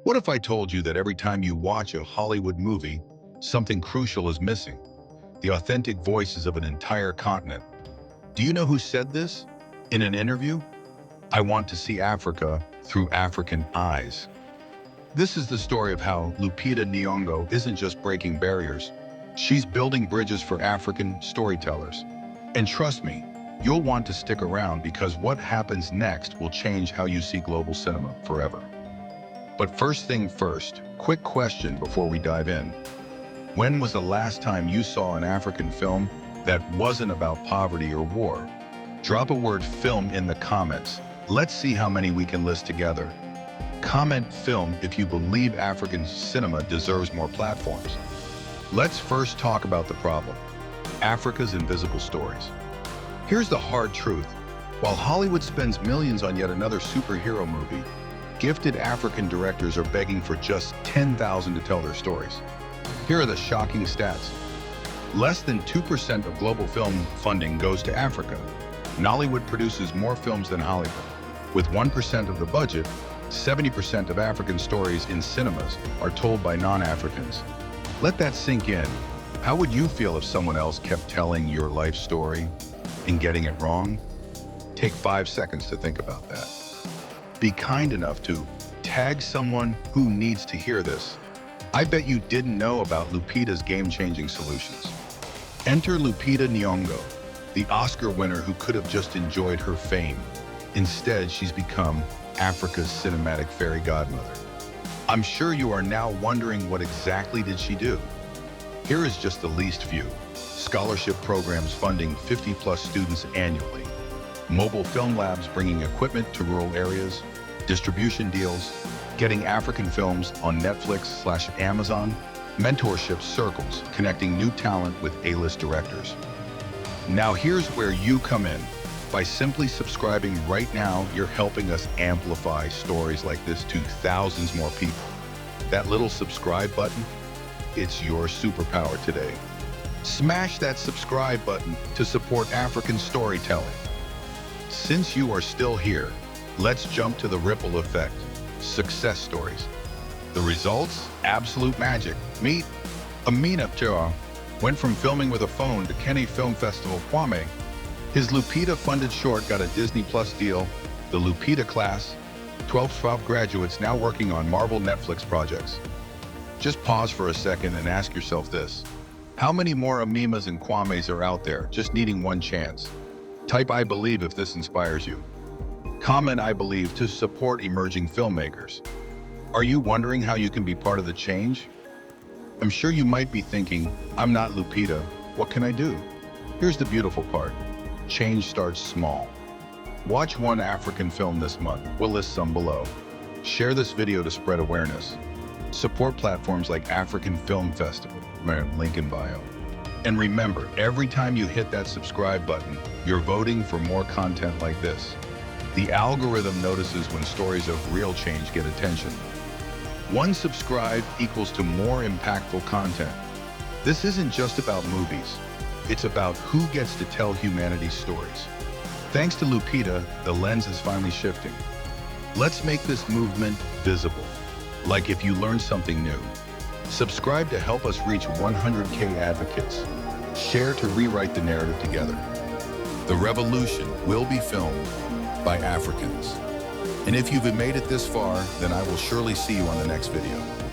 What if I told you that every time you watch a Hollywood movie, something crucial is missing? The authentic voices of an entire continent. Do you know who said this? In an interview? I want to see Africa through African eyes. This is the story of how Lupita Nyong'o isn't just breaking barriers. She's building bridges for African storytellers. And trust me, you'll want to stick around because what happens next will change how you see global cinema forever. But first thing first, quick question before we dive in. When was the last time you saw an African film that wasn't about poverty or war? Drop a word film in the comments. Let's see how many we can list together. Comment film if you believe African cinema deserves more platforms. Let's first talk about the problem. Africa's invisible stories. Here's the hard truth. While Hollywood spends millions on yet another superhero movie, gifted African directors are begging for just $10,000 to tell their stories. Here are the shocking stats. Less than 2% of global film funding goes to Africa. Nollywood produces more films than Hollywood. With 1% of the budget, 70% of African stories in cinemas are told by non-Africans. Let that sink in. How would you feel if someone else kept telling your life story and getting it wrong? Take 5 seconds to think about that. Be kind enough to tag someone who needs to hear this. I bet you didn't know about Lupita's game-changing solutions. Enter Lupita Nyong'o, the Oscar winner who could have just enjoyed her fame. Instead, she's become Africa's cinematic fairy godmother. I'm sure you are now wondering, what exactly did she do? Here is just the least few. Scholarship programs funding 50+ students annually. Mobile film labs bringing equipment to rural areas. Distribution deals. Getting African films on Netflix/Amazon. Mentorship circles connecting new talent with A-list directors. Now here's where you come in. By simply subscribing right now, you're helping us amplify stories like this to thousands more people. That little subscribe button, it's your superpower today. Smash that subscribe button to support African storytelling. Since you are still here, let's jump to the ripple effect. Success stories. The results? Absolute magic. Meet Amina Ptera. Went from filming with a phone to Kenny Film Festival Kwame. His Lupita-funded short got a Disney Plus deal. The Lupita class, 12 graduates now working on Marvel Netflix projects. Just pause for a second and ask yourself this. How many more Amimas and Kwames are out there just needing one chance? Type I believe if this inspires you. Comment I believe to support emerging filmmakers. Are you wondering how you can be part of the change? I'm sure you might be thinking, I'm not Lupita, what can I do? Here's the beautiful part. Change starts small. Watch one African film this month. We'll list some below. Share this video to spread awareness. Support platforms like African Film Festival, link in bio. And remember, every time you hit that subscribe button, you're voting for more content like this. The algorithm notices when stories of real change get attention. One subscribe equals to more impactful content. This isn't just about movies. It's about who gets to tell humanity's stories. Thanks to Lupita, the lens is finally shifting. Let's make this movement visible. Like if you learned something new. Subscribe to help us reach 100K advocates. Share to rewrite the narrative together. The revolution will be filmed by Africans. And if you've made it this far, then I will surely see you on the next video.